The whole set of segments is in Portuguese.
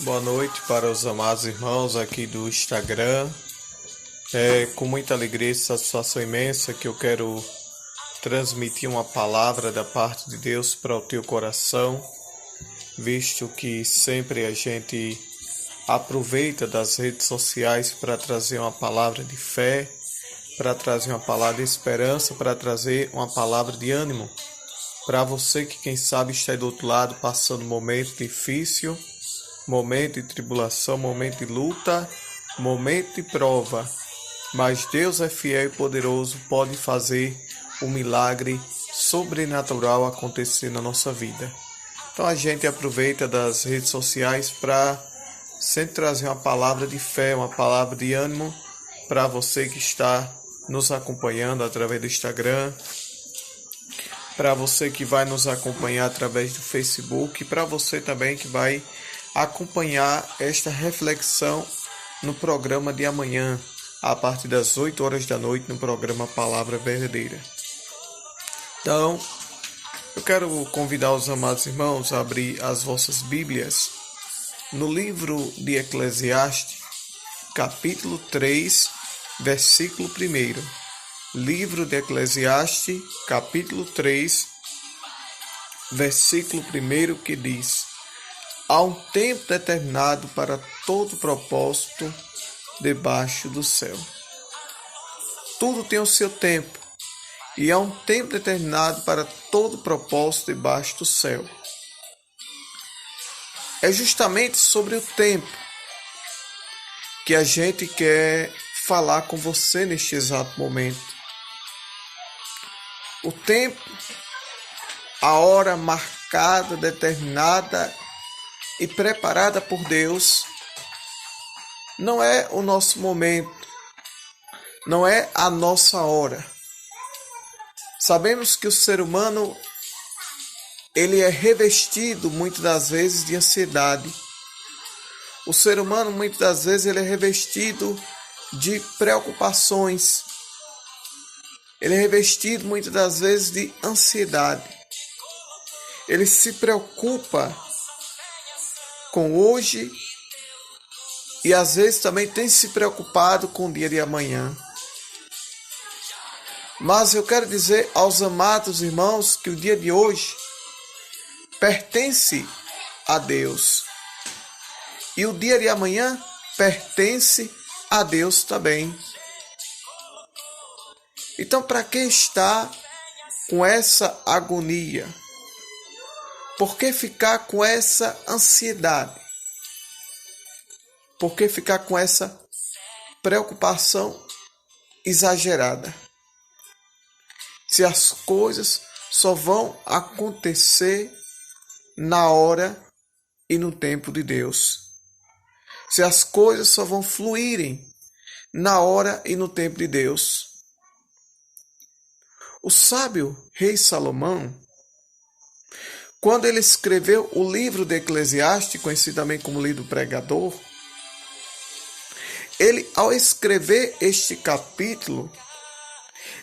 Boa noite para os amados irmãos aqui do Instagram. É com muita alegria e satisfação imensa que eu quero transmitir uma palavra da parte de Deus para o teu coração, visto que sempre a gente aproveita das redes sociais para trazer uma palavra de fé, para trazer uma palavra de esperança, para trazer uma palavra de ânimo. Para você que, quem sabe, está aí do outro lado passando um momento difícil, momento de tribulação, momento de luta, momento de prova. Mas Deus é fiel e poderoso, pode fazer um milagre sobrenatural acontecer na nossa vida. Então a gente aproveita das redes sociais para sempre trazer uma palavra de fé, uma palavra de ânimo para você que está nos acompanhando através do Instagram, para você que vai nos acompanhar através do Facebook, para você também que vai acompanhar esta reflexão no programa de amanhã, a partir das 8 horas da noite, no programa Palavra Verdadeira. Então, eu quero convidar os amados irmãos a abrir as vossas Bíblias no livro de Eclesiastes, capítulo 3, versículo 1. Livro de Eclesiastes, capítulo 3, versículo 1, que diz: há um tempo determinado para todo propósito debaixo do céu. Tudo tem o seu tempo, e há um tempo determinado para todo propósito debaixo do céu. É justamente sobre o tempo que a gente quer falar com você neste exato momento. O tempo, a hora marcada, determinada e preparada por Deus, não é o nosso momento, não é a nossa hora. Sabemos que o ser humano, ele é revestido muitas das vezes de ansiedade. O ser humano muitas das vezes ele é revestido de preocupações. Ele é revestido muitas das vezes de ansiedade. Ele se preocupa com hoje e às vezes também tem se preocupado com o dia de amanhã. Mas eu quero dizer aos amados irmãos que o dia de hoje pertence a Deus. E o dia de amanhã pertence a Deus também. Então, para quem está com essa agonia? Por que ficar com essa ansiedade? Por que ficar com essa preocupação exagerada? Se as coisas só vão acontecer na hora e no tempo de Deus. Se as coisas só vão fluírem na hora e no tempo de Deus. O sábio rei Salomão, quando ele escreveu o livro de Eclesiastes, conhecido também como livro do pregador, ele, ao escrever este capítulo,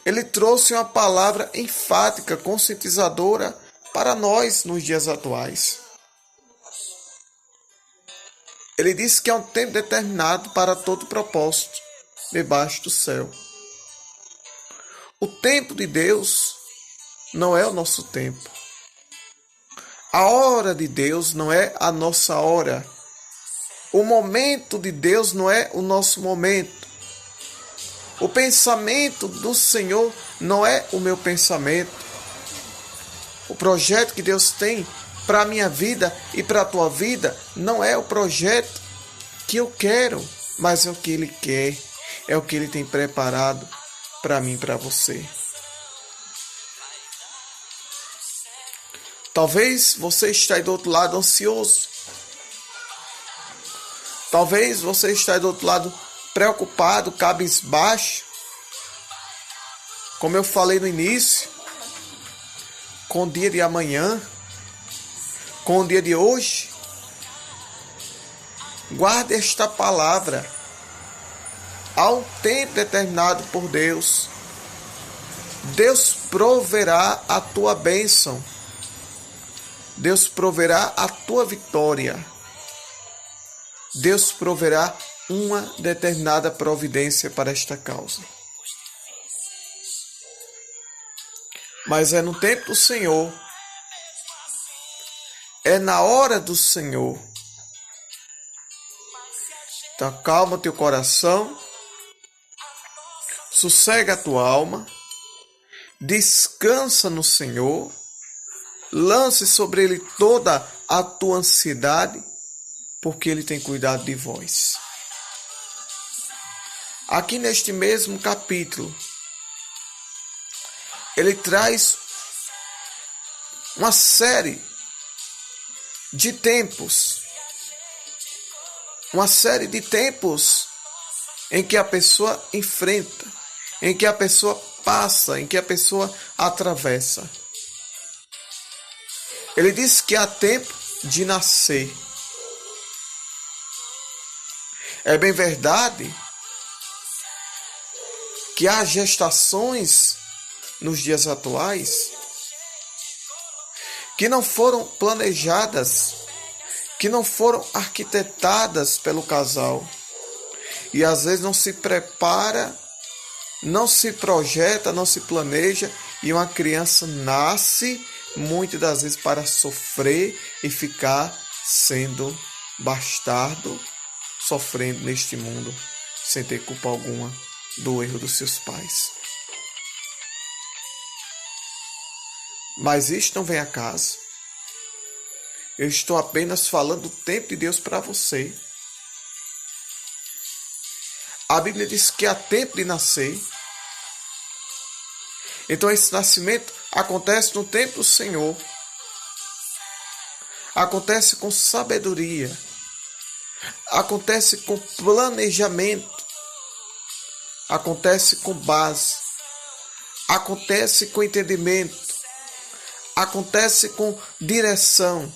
ele trouxe uma palavra enfática, conscientizadora para nós nos dias atuais. Ele disse que há um tempo determinado para todo propósito debaixo do céu. O tempo de Deus não é o nosso tempo. A hora de Deus não é a nossa hora. O momento de Deus não é o nosso momento. O pensamento do Senhor não é o meu pensamento. O projeto que Deus tem para a minha vida e para a tua vida não é o projeto que eu quero, mas é o que Ele quer, é o que Ele tem preparado para mim e para você. Talvez você está aí do outro lado ansioso. Talvez você está aí do outro lado preocupado, cabisbaixo. Como eu falei no início, com o dia de amanhã, com o dia de hoje. Guarde esta palavra. Há um tempo determinado por Deus. Deus proverá a tua bênção. Deus proverá a tua vitória. Deus proverá uma determinada providência para esta causa. Mas é no tempo do Senhor, é na hora do Senhor. Então calma teu coração, sossega a tua alma, descansa no Senhor, lance sobre Ele toda a tua ansiedade, porque Ele tem cuidado de vós. Aqui neste mesmo capítulo, ele traz uma série de tempos, em que a pessoa enfrenta, em que a pessoa passa, em que a pessoa atravessa. Ele diz que há tempo de nascer. É bem verdade que há gestações nos dias atuais que não foram planejadas, que não foram arquitetadas pelo casal. E às vezes não se prepara, não se projeta, não se planeja, e uma criança nasce muitas das vezes para sofrer e ficar sendo bastardo, sofrendo neste mundo, sem ter culpa alguma do erro dos seus pais. Mas isto não vem a caso. Eu estou apenas falando do tempo de Deus para você. A Bíblia diz que há tempo de nascer. Então esse nascimento acontece no tempo do Senhor. Acontece com sabedoria. Acontece com planejamento. Acontece com base. Acontece com entendimento. Acontece com direção.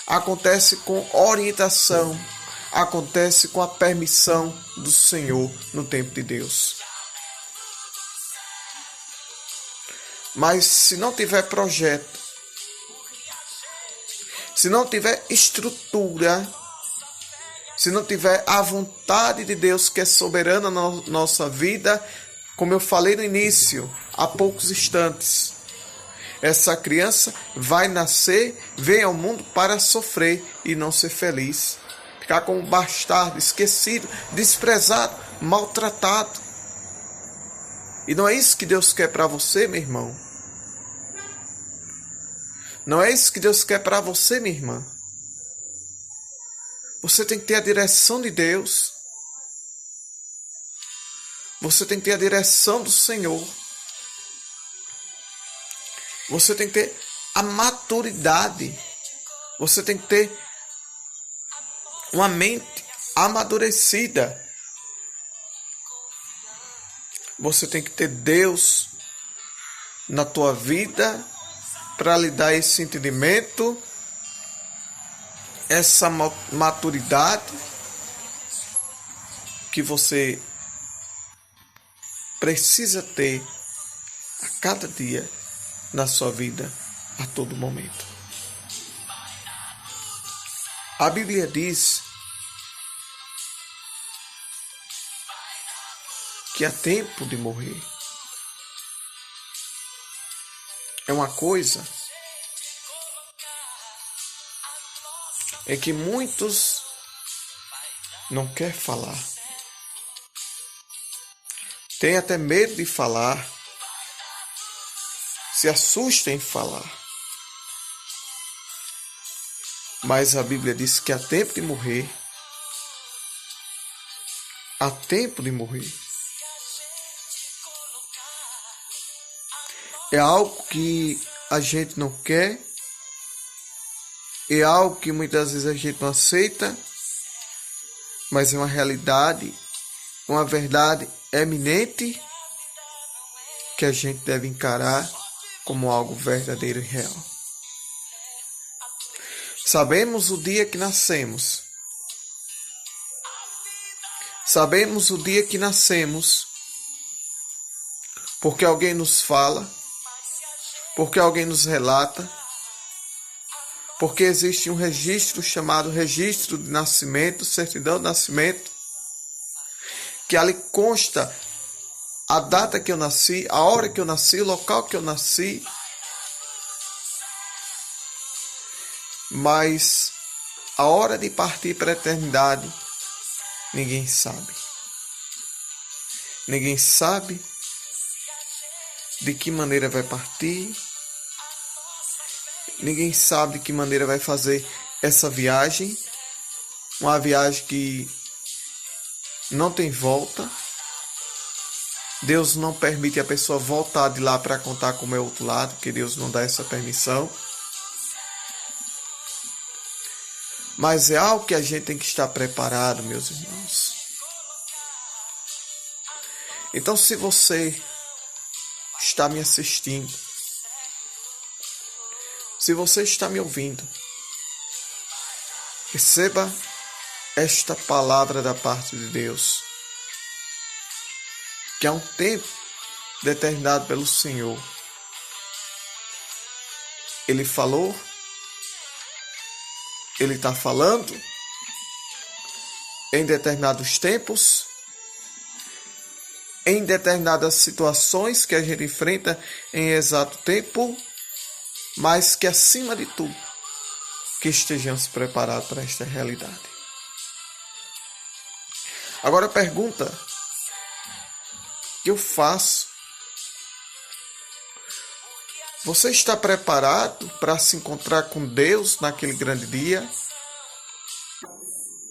Acontece com orientação. Acontece com a permissão do Senhor no tempo de Deus. Mas se não tiver projeto, se não tiver estrutura, se não tiver a vontade de Deus que é soberana na nossa vida, como eu falei no início, há poucos instantes, essa criança vai nascer, vem ao mundo para sofrer e não ser feliz. Ficar como um bastardo, esquecido, desprezado, maltratado. E não é isso que Deus quer para você, meu irmão. Não é isso que Deus quer para você, minha irmã. Você tem que ter a direção de Deus. Você tem que ter a direção do Senhor. Você tem que ter a maturidade. Você tem que ter uma mente amadurecida. Você tem que ter Deus na tua vida para lhe dar esse entendimento, essa maturidade que você precisa ter a cada dia na sua vida, a todo momento. A Bíblia diz que há tempo de morrer. É uma coisa em que muitos não querem falar. Tem até medo de falar. Se assustam em falar. Mas a Bíblia diz que há tempo de morrer. Há tempo de morrer. É algo que a gente não quer. É algo que muitas vezes a gente não aceita. Mas é uma realidade, uma verdade eminente que a gente deve encarar como algo verdadeiro e real. Sabemos o dia que nascemos. Sabemos o dia que nascemos porque alguém nos fala, porque alguém nos relata, Porque existe um registro chamado registro de nascimento, certidão de nascimento, que ali consta a data que eu nasci, a hora que eu nasci, o local que eu nasci. Mas a hora de partir para a eternidade, ninguém sabe. Ninguém sabe de que maneira vai partir. Ninguém sabe de que maneira vai fazer essa viagem. Uma viagem que não tem volta. Deus não permite a pessoa voltar de lá para contar como é o outro lado, porque Deus não dá essa permissão. Mas é algo que a gente tem que estar preparado, meus irmãos. Então, se você está me assistindo, se você está me ouvindo, receba esta palavra da parte de Deus, que há um tempo determinado pelo Senhor. Ele falou, Ele está falando em determinados tempos, em determinadas situações que a gente enfrenta em exato tempo, mas que acima de tudo, que estejamos preparados para esta realidade. Agora a pergunta que eu faço: você está preparado para se encontrar com Deus naquele grande dia?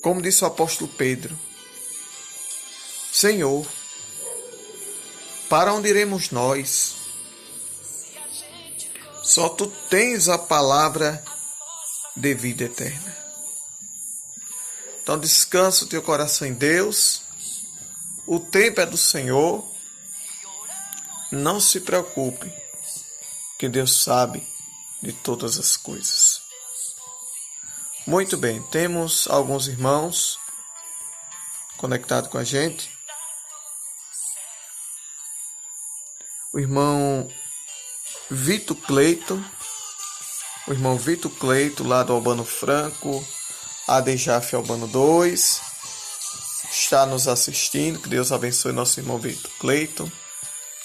Como disse o apóstolo Pedro: Senhor, para onde iremos nós? Só Tu tens a palavra de vida eterna. Então descansa o teu coração em Deus. O tempo é do Senhor. Não se preocupe, que Deus sabe de todas as coisas. Muito bem, temos alguns irmãos conectados com a gente. O irmão Vitor Cleito, lá do Albano Franco, Adejaf Albano 2, está nos assistindo. Que Deus abençoe nosso irmão Vitor Cleito.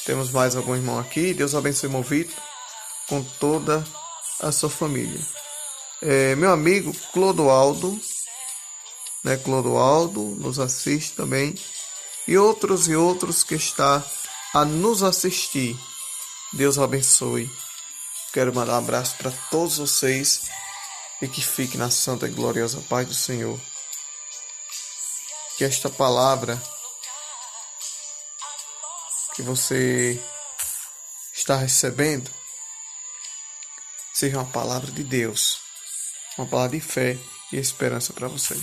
Temos mais algum irmão aqui. Deus abençoe o irmão Vitor com toda a sua família. Meu amigo Clodoaldo, Clodoaldo nos assiste também. E outros que está a nos assistir. Deus abençoe. Quero mandar um abraço para todos vocês e que fique na santa e gloriosa paz do Senhor. Que esta palavra que você está recebendo seja uma palavra de Deus, uma palavra de fé e esperança para você.